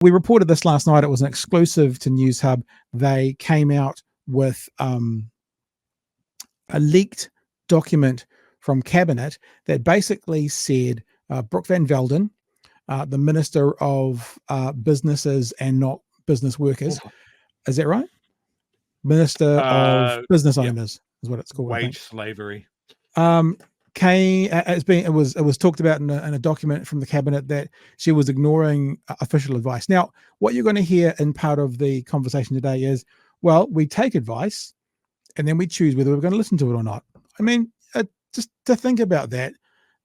We reported this last night. It was an exclusive to Newshub. They came out with a leaked document from Cabinet that basically said Brooke van Velden, the Minister of Businesses and Not Business Workers, is that right? Minister of Business Owners is what it's called. Wage slavery. It was talked about in a document from the Cabinet that she was ignoring official advice. Now, what you're going to hear in part of the conversation today is, well, we take advice and then we choose whether we're going to listen to it or not. I mean, just to think about that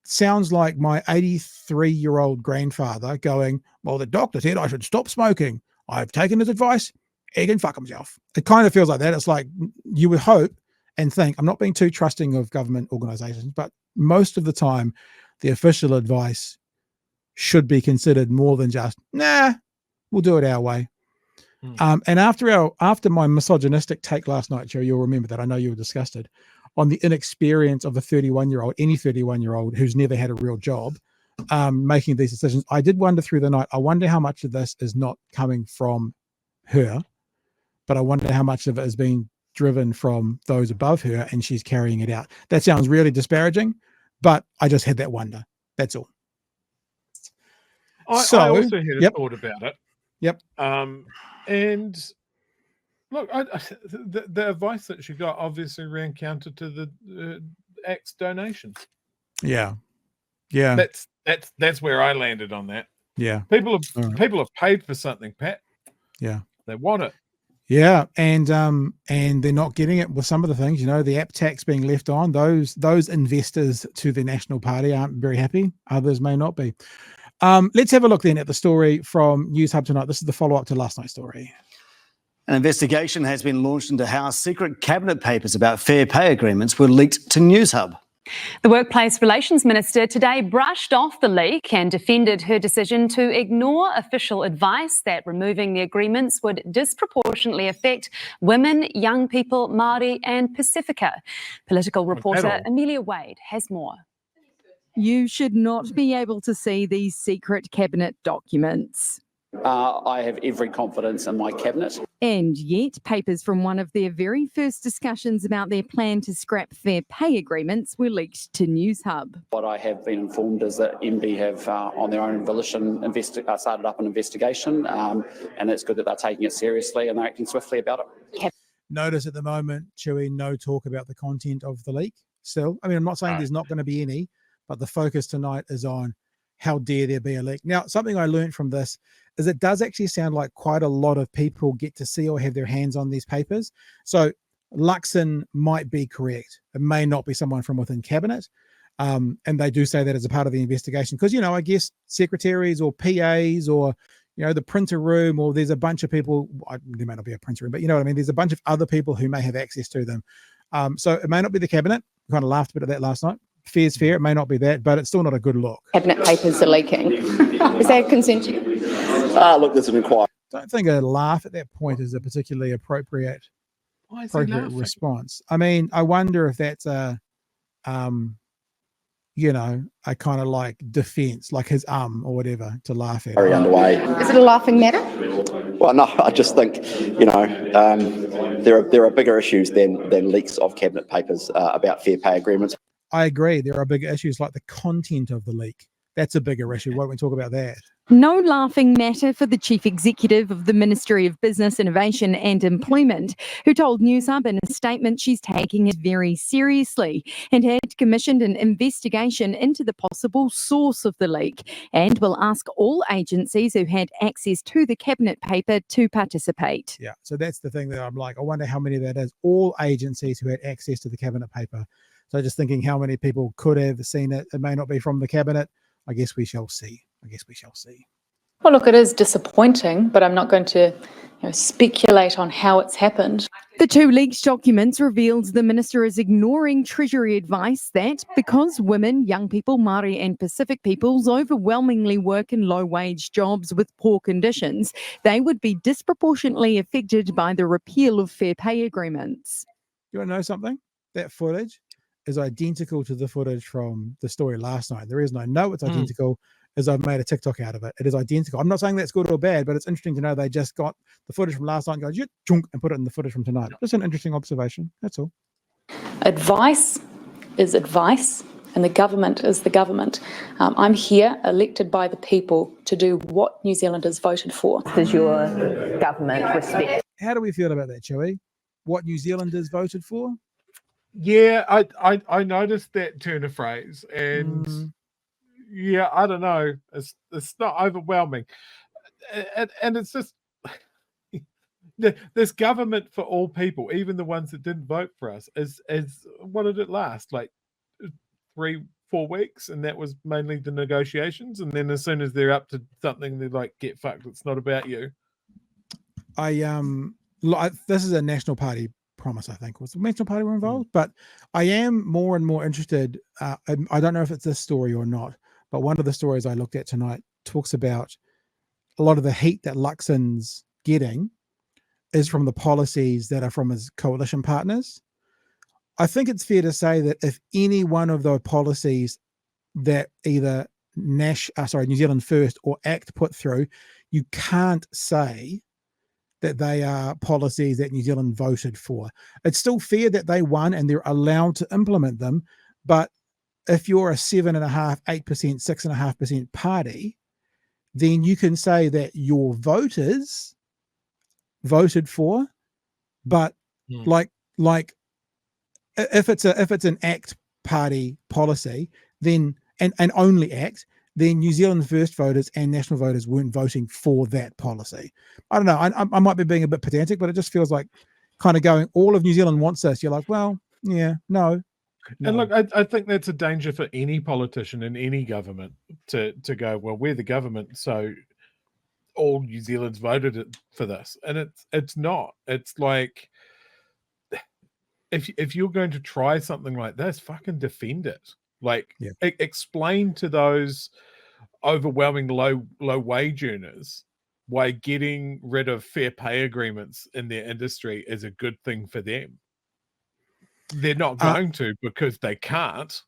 sounds like my 83-year-old grandfather going, well, the doctor said I should stop smoking. I've taken his advice. He can fuck himself. It kind of feels like that. It's like you would hope and think, I'm not being too trusting of government organizations, but most of the time, the official advice should be considered more than just, nah, we'll do it our way. And after my misogynistic take last night, Joe, you'll remember that. I know you were disgusted on the inexperience of a 31-year-old, any 31-year-old who's never had a real job, making these decisions. I did wonder through the night, I wonder how much of this is not coming from her, but I wonder how much of it is being driven from those above her and she's carrying it out. That sounds really disparaging, but I just had that wonder. That's all. I also had a thought about it. Yep. And look, the advice that she got obviously ran counter to the Act's donations. Yeah. That's where I landed on that. Yeah. People have paid for something, Pat. Yeah. They want it. Yeah, and they're not getting it with some of the things, the app tax being left on. Those investors to the National Party aren't very happy. Others may not be. Let's have a look then at the story from Newshub tonight. This is the follow-up to last night's story. An investigation has been launched into how secret cabinet papers about fair pay agreements were leaked to Newshub. The Workplace Relations Minister today brushed off the leak and defended her decision to ignore official advice that removing the agreements would disproportionately affect women, young people, Māori and Pacifica. Political reporter Amelia Wade has more. You should not be able to see these secret cabinet documents. I have every confidence in my cabinet. And yet, papers from one of their very first discussions about their plan to scrap fair pay agreements were leaked to Newshub. What I have been informed is that MB have, on their own volition, started up an investigation, and it's good that they're taking it seriously and they're acting swiftly about it. Notice at the moment, Chewy, no talk about the content of the leak still. I mean, I'm not saying there's not going to be any, but the focus tonight is on how dare there be a leak. Now, something I learned from this is it does actually sound like quite a lot of people get to see or have their hands on these papers. So Luxon might be correct. It may not be someone from within cabinet. And they do say that as a part of the investigation because, I guess secretaries or PAs or, the printer room, or there's a bunch of people, there may not be a printer room, but you know what I mean? There's a bunch of other people who may have access to them. So it may not be the cabinet. We kind of laughed a bit at that last night. Fair's fair. It may not be that, but it's still not a good look. Cabinet papers are leaking. Is that a concern to you? Look, there's an inquiry. I don't think a laugh at that point is a particularly appropriate response. I mean, I wonder if that's a kind of like defense, like his or whatever to laugh at. Very underway. Is it a laughing matter? Well, no, I just think, there are bigger issues than leaks of cabinet papers about fair pay agreements. I agree. There are bigger issues like the content of the leak. That's a bigger issue. Why don't we talk about that? No laughing matter for the Chief Executive of the Ministry of Business, Innovation and Employment, who told Newshub in a statement she's taking it very seriously and had commissioned an investigation into the possible source of the leak and will ask all agencies who had access to the cabinet paper to participate. Yeah, so that's the thing that I'm like, I wonder how many that is. All agencies who had access to the cabinet paper. So just thinking how many people could have seen it. It may not be from the cabinet. I guess we shall see. Well, look, it is disappointing, but I'm not going to speculate on how it's happened. The two leaked documents revealed the minister is ignoring Treasury advice that because women, young people, Māori and Pacific peoples overwhelmingly work in low-wage jobs with poor conditions, they would be disproportionately affected by the repeal of fair pay agreements. You want to know something? That footage is identical to the footage from the story last night. The reason I know it's identical is I've made a TikTok out of it. It is identical. I'm not saying that's good or bad, but it's interesting to know they just got the footage from last night and go, chunk, and put it in the footage from tonight. Just an interesting observation. That's all. Advice is advice, and the government is the government. I'm here, elected by the people, to do what New Zealanders voted for. Does your government respect? How do we feel about that, Chewie? What New Zealanders voted for? Yeah, I noticed that turn of phrase, and yeah, I don't know. It's not overwhelming, and it's just this government for all people, even the ones that didn't vote for us, is what did it last? Like 3-4 weeks, and that was mainly the negotiations. And then as soon as they're up to something, they're like, "Get fucked! It's not about you." This is a National Party promise, I think. Was the National Party were involved? But I am more and more interested. I don't know if it's this story or not, but one of the stories I looked at tonight talks about a lot of the heat that Luxon's getting is from the policies that are from his coalition partners. I think it's fair to say that if any one of those policies that either New Zealand First or ACT put through, you can't say that they are policies that New Zealand voted for. It's still fair that they won and they're allowed to implement them. But if you're a 7.5%, 8%, 6.5% party, then you can say that your voters voted for, but like if it's an ACT party policy, then and only ACT, then New Zealand First voters and national voters weren't voting for that policy. I don't know. I might be being a bit pedantic, but it just feels like kind of going, all of New Zealand wants this. You're like, well, yeah, no. And look, I think that's a danger for any politician in any government to go, well, we're the government, so all New Zealand's voted for this. And it's not. It's like, if you're going to try something like this, fucking defend it. Like, explain to those overwhelming low wage earners why getting rid of fair pay agreements in their industry is a good thing for them. They're not going to, because they can't,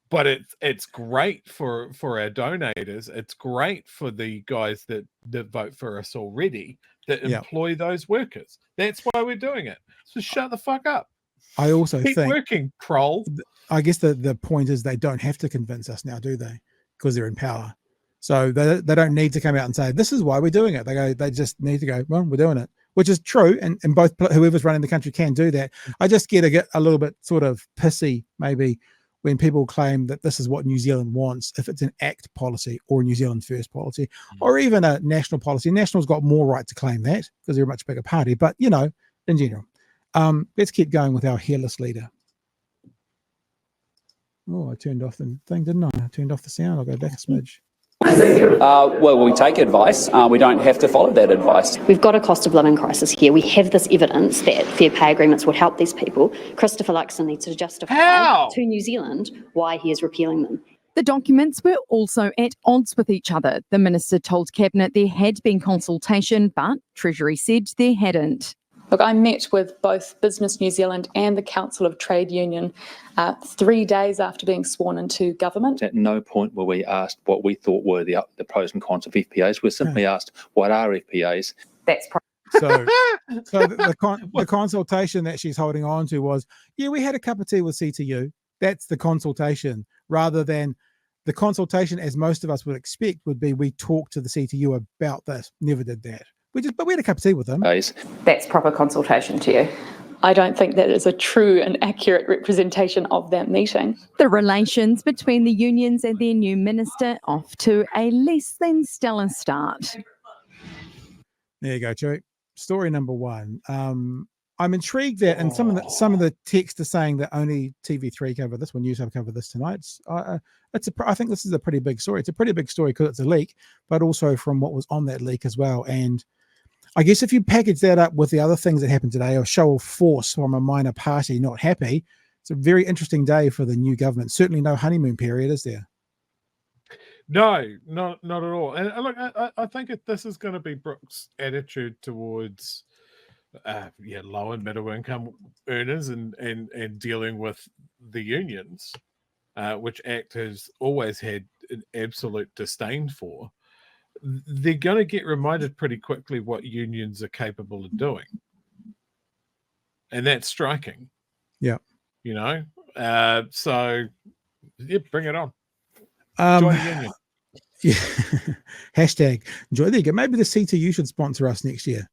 but it's great for our donators. It's great for the guys that vote for us already, that employ those workers. That's why we're doing it. So shut the fuck up. I also Keep think working, troll. I guess the point is they don't have to convince us now, do they? Because they're in power. So they don't need to come out and say, this is why we're doing it. They just need to go, well, we're doing it, which is true. And both whoever's running the country can do that. I just get a little bit sort of pissy maybe when people claim that this is what New Zealand wants, if it's an ACT policy or a New Zealand First policy or even a national policy. National's got more right to claim that because they're a much bigger party. But, in general. Let's keep going with our hairless leader. Oh, I turned off the thing, didn't I? I turned off the sound. I'll go back a smidge. Well, we take advice. We don't have to follow that advice. We've got a cost of living crisis here. We have this evidence that fair pay agreements would help these people. Christopher Luxon needs to justify to New Zealand why he is repealing them. The documents were also at odds with each other. The minister told Cabinet there had been consultation, but Treasury said there hadn't. Look, I met with both Business New Zealand and the Council of Trade Union 3 days after being sworn into government. At no point were we asked what we thought were the pros and cons of FPAs. We're simply asked, what are FPAs? That's So the consultation that she's holding on to was, we had a cup of tea with CTU. That's the consultation, rather than the consultation, as most of us would expect, would be we talked to the CTU about this. Never did that. But we had a cup of tea with them. That's proper consultation to you. I don't think that is a true and accurate representation of that meeting. The relations between the unions and their new minister off to a less than stellar start. There you go, Chewie. Story number one. I'm intrigued that, and some of the text are saying that only TV3 cover this, when Newshub cover this tonight. I think this is a pretty big story. It's a pretty big story because it's a leak, but also from what was on that leak as well. And I guess if you package that up with the other things that happened today, a show of force from a minor party not happy, it's a very interesting day for the new government. Certainly no honeymoon period, is there? No, not at all. And look, I think this is going to be Brooke's attitude towards low and middle income earners and dealing with the unions, which ACT has always had an absolute disdain for, they're going to get reminded pretty quickly what unions are capable of doing. And that's striking. Yeah. You know? So, yeah, bring it on. Join the union. Yeah. Hashtag enjoy. There you go. Maybe the CTU should sponsor us next year.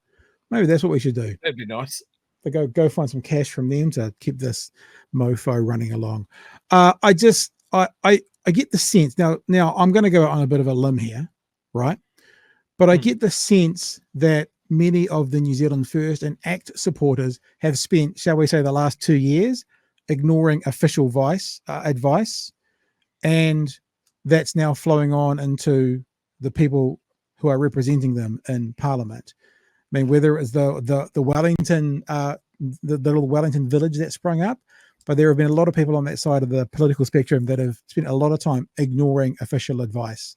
Maybe that's what we should do. That'd be nice. But go find some cash from them to keep this mofo running along. I get the sense now I'm going to go on a bit of a limb here, right? But I get the sense that many of the New Zealand First and ACT supporters have spent, shall we say, the last 2 years ignoring official advice, and that's now flowing on into the people who are representing them in Parliament. I mean, whether it's the Wellington, the little Wellington village that sprung up, but there have been a lot of people on that side of the political spectrum that have spent a lot of time ignoring official advice.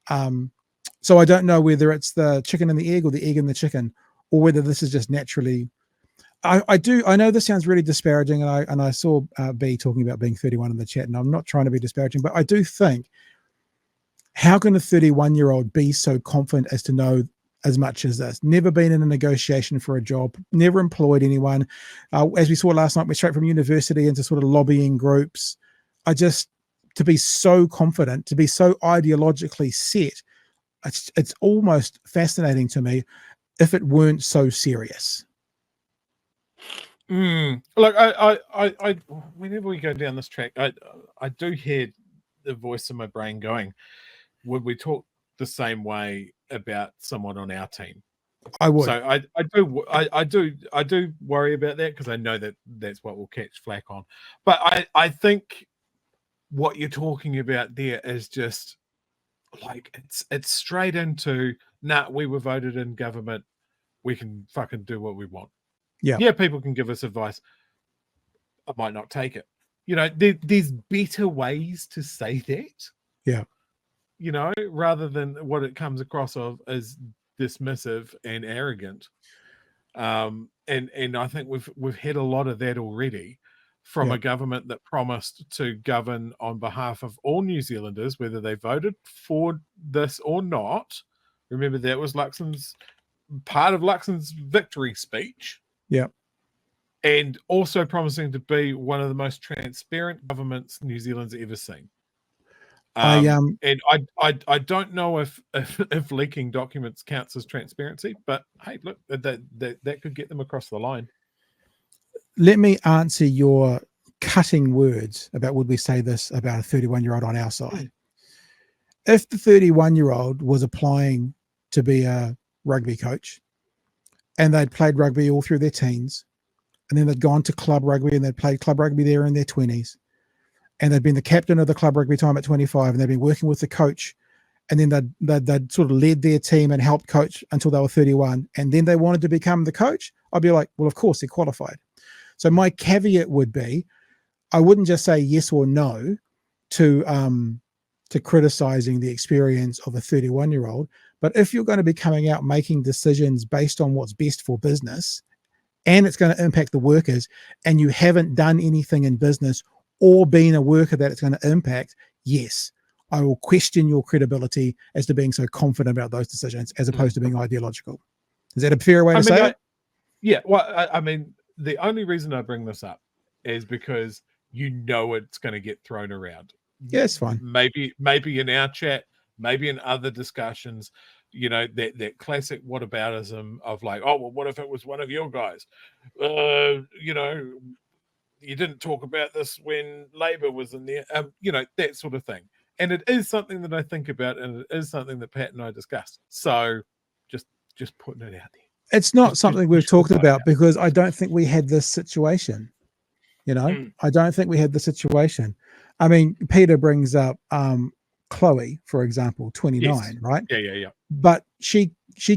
So I don't know whether it's the chicken and the egg or the egg and the chicken, or whether this is just naturally. I know this sounds really disparaging, and I saw B talking about being 31 in the chat, and I'm not trying to be disparaging, but I do think, how can a 31-year-old be so confident as to know as much as this? Never been in a negotiation for a job, never employed anyone. As we saw last night, we're straight from university into sort of lobbying groups. To be so confident, to be so ideologically set, it's almost fascinating to me if it weren't so serious. Look, I whenever we go down this track, I do hear the voice in my brain going, would we talk the same way about someone on our team? I would. So I do worry about that, because I know that that's what we'll catch flack on. But I think what you're talking about there is just like it's straight into, we were voted in government, we can fucking do what we want. Yeah, people can give us advice. I might not take it. You know, there's better ways to say that. Yeah. You know, rather than what it comes across of as dismissive and arrogant. And I think we've had a lot of that already from a government that promised to govern on behalf of all New Zealanders, whether they voted for this or not. Remember, that was part of Luxon's victory speech. Yeah. And also promising to be one of the most transparent governments New Zealand's ever seen. And I don't know if leaking documents counts as transparency, but hey, look, that could get them across the line. Let me answer your cutting words about, would we say this about a 31-year-old on our side? If the 31-year-old was applying to be a rugby coach, and they'd played rugby all through their teens, and then they'd gone to club rugby and they'd played club rugby there in their 20s, and they'd been the captain of the club rugby team at 25, and they'd been working with the coach, and then they'd sort of led their team and helped coach until they were 31, and then they wanted to become the coach, I'd be like, well, of course they're qualified. So my caveat would be, I wouldn't just say yes or no to criticizing the experience of a 31-year-old, but if you're going to be coming out making decisions based on what's best for business, and it's going to impact the workers, and you haven't done anything in business or been a worker that it's going to impact, yes, I will question your credibility as to being so confident about those decisions as opposed to being ideological. Is that a fair way to say it? Yeah. Well, I mean, the only reason I bring this up is because it's going to get thrown around. Yeah, it's fine. Maybe in our chat, maybe in other discussions, that classic whataboutism of like, oh, well, what if it was one of your guys? You didn't talk about this when Labour was in there, that sort of thing. And it is something that I think about, and it is something that Pat and I discussed. So just putting it out there. It's not something we've talked about because I don't think we had this situation. I don't think we had the situation. I mean, Peter brings up Chloe, for example, 29, yes. Right? Yeah. But she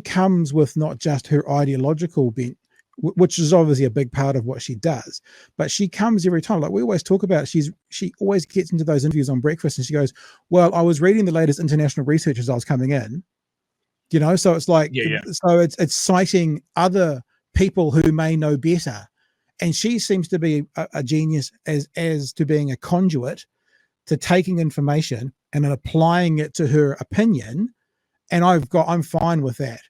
comes with not just her ideological bent, which is obviously a big part of what she does, but she comes every time. Like we always talk about, she always gets into those interviews on breakfast and she goes, well, I was reading the latest international research as I was coming in, so it's like, so it's citing other people who may know better. And she seems to be a genius as to being a conduit to taking information, and then applying it to her opinion, and I'm fine with that.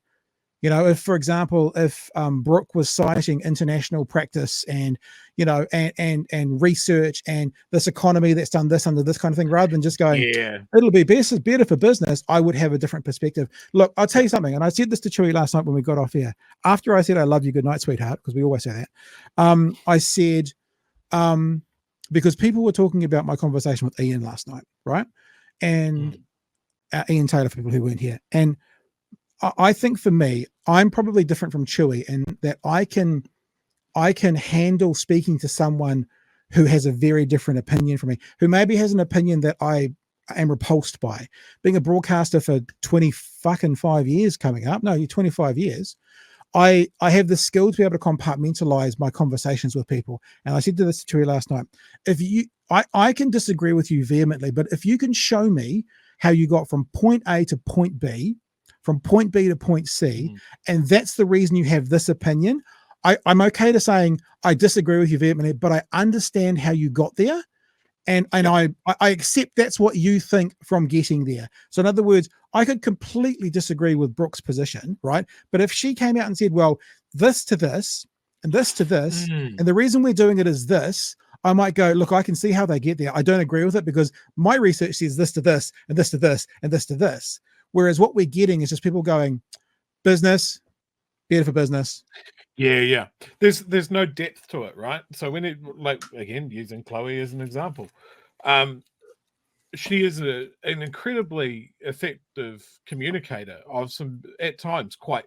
You know, if, for example, if Brooke was citing international practice and, you know, and research and this economy that's done this under this kind of thing, rather than just going, it'll be better for business, I would have a different perspective. Look, I'll tell you something, and I said this to Chewy last night when we got off here. After I said, I love you, good night, sweetheart, because we always say that, I said, because people were talking about my conversation with Ian last night, right? And Ian Taylor, for people who weren't here. And I think for me, I'm probably different from Chewy in that I can handle speaking to someone who has a very different opinion from me, who maybe has an opinion that I am repulsed by. Being a broadcaster for 25 years coming up, 25 years, I have the skill to be able to compartmentalize my conversations with people. And I said to this to Chewy last night, I can disagree with you vehemently, but if you can show me how you got from point A to point B, from point B to point C, and that's the reason you have this opinion, I'm okay to saying I disagree with you vehemently, but I understand how you got there, and I accept that's what you think from getting there. So in other words, I could completely disagree with Brooke's position, right? But if she came out and said, well, this to this, and this to this, and the reason we're doing it is this, I might go, look, I can see how they get there. I don't agree with it because my research says this to this, and this to this, and this to this. Whereas what we're getting is just people going, business, better for business. Yeah. There's no depth to it, right? So when it, like, again, using Chloe as an example, she is an incredibly effective communicator of some, at times, quite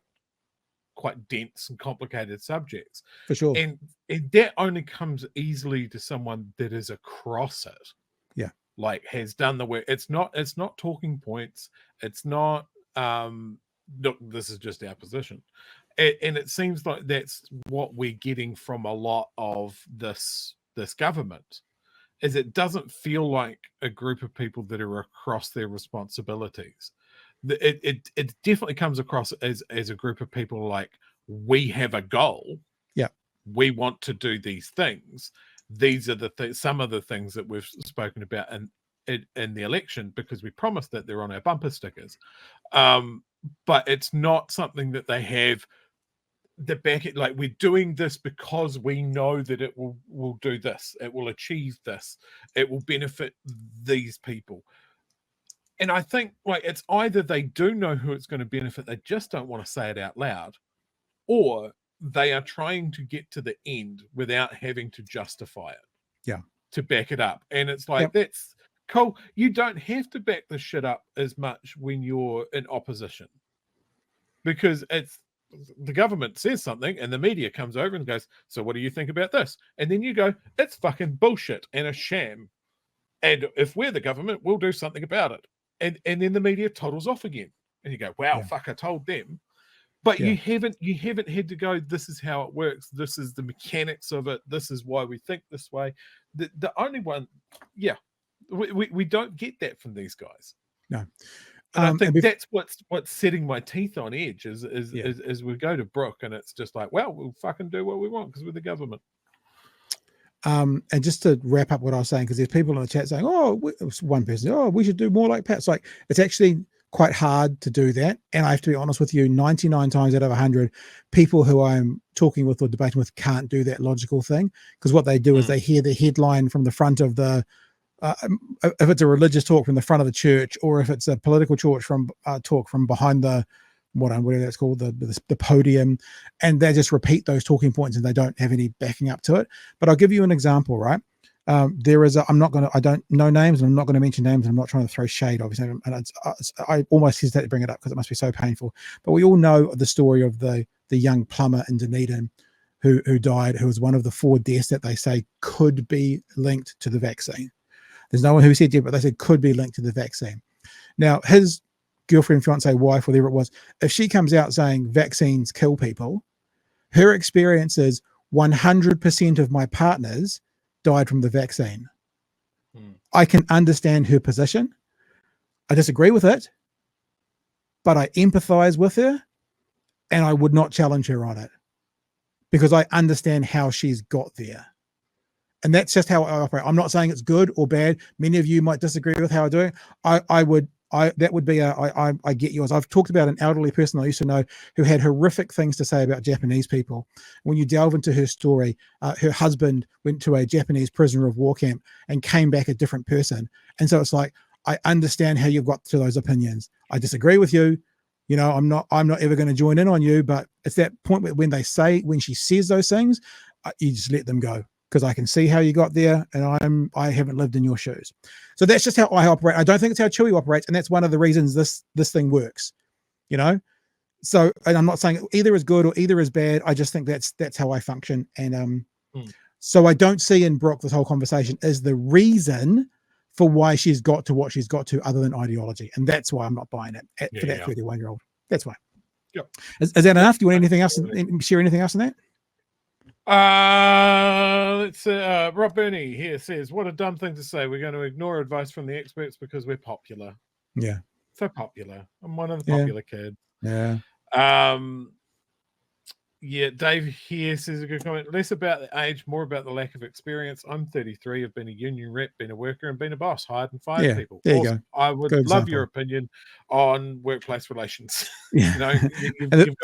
dense and complicated subjects. For sure. And that only comes easily to someone that is across it. Yeah. Like has done the work. It's not talking points. It's not look, this is just our position. And it seems like that's what we're getting from a lot of this government, is it doesn't feel like a group of people that are across their responsibilities. It definitely comes across as a group of people like, we have a goal. Yeah. We want to do these things. These are some of the things that we've spoken about in the election, because we promised that they're on our bumper stickers. But it's not something that they have the back, like, we're doing this because we know that it will do this, it will achieve this, it will benefit these people. And I think, like, it's either they do know who it's going to benefit, they just don't want to say it out loud, or they are trying to get to the end without having to justify it. Yeah. To back it up. And it's like, that's cool. You don't have to back this shit up as much when you're in opposition, because it's, the government says something and the media comes over and goes, so what do you think about this? And then you go, it's fucking bullshit and a sham. And if we're the government, we'll do something about it. And then the media toddles off again. And you go, wow, fuck, I told them. But you haven't had to go, this is how it works. This is the mechanics of it. This is why we think this way. The only one, we don't get that from these guys. No. And I think that's what's setting my teeth on edge is we go to Brooke and it's just like, well, we'll fucking do what we want because we're the government. And just to wrap up what I was saying, because there's people in the chat saying, one person, we should do more like Pat. It's like, it's actually quite hard to do that. And I have to be honest with you, 99 times out of 100, people who I'm talking with or debating with can't do that logical thing, because what they do is they hear the headline from the front of the, if it's a religious talk, from the front of the church, or if it's a political talk from behind the whatever that's called, the podium, and they just repeat those talking points and they don't have any backing up to it. But I'll give you an example, right? There is I don't know names, and I'm not going to mention names, and I'm not trying to throw shade, obviously, and I almost hesitate to bring it up because it must be so painful. But we all know the story of the young plumber in Dunedin who died, who was one of the 4 deaths that they say could be linked to the vaccine. There's no one who said yet, but they said could be linked to the vaccine. Now, his girlfriend, fiance, wife, whatever it was, if she comes out saying vaccines kill people, her experience is 100% of my partners died from the vaccine. I can understand her position. I disagree with it, but I empathize with her, and I would not challenge her on it because I understand how she's got there. And that's just how I operate. I'm not saying it's good or bad. Many of you might disagree with how I do it. That would be I get yours. I've talked about an elderly person I used to know who had horrific things to say about Japanese people. When you delve into her story, her husband went to a Japanese prisoner of war camp and came back a different person. And so it's like, I understand how you've got to those opinions. I disagree with you. You know, I'm not ever going to join in on you, but it's that point where when she says those things, you just let them go. Because I can see how you got there, and I haven't lived in your shoes. So that's just how I operate. I don't think it's how Chewy operates, and that's one of the reasons this thing works. You know, so and I'm not saying either is good or either is bad. I just think that's how I function, and so I don't see in Brooke this whole conversation as the reason for why she's got to what she's got to, other than ideology, and that's why I'm not buying it for that 31-year-old. That's why. Yep. Is that enough? Do you want anything else? Share anything else in that? Let's Rob Burney here says, what a dumb thing to say. We're going to ignore advice from the experts because we're popular. Yeah. So popular. I'm one of the popular kids. Yeah. Dave here says a good comment. Less about the age, more about the lack of experience. I'm 33. I've been a union rep, been a worker, and been a boss, hired and fired people. There you go. I would love your opinion on workplace relations. Yeah. You know,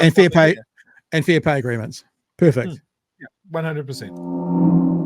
and fair pay agreements. Perfect. Yeah, 100%.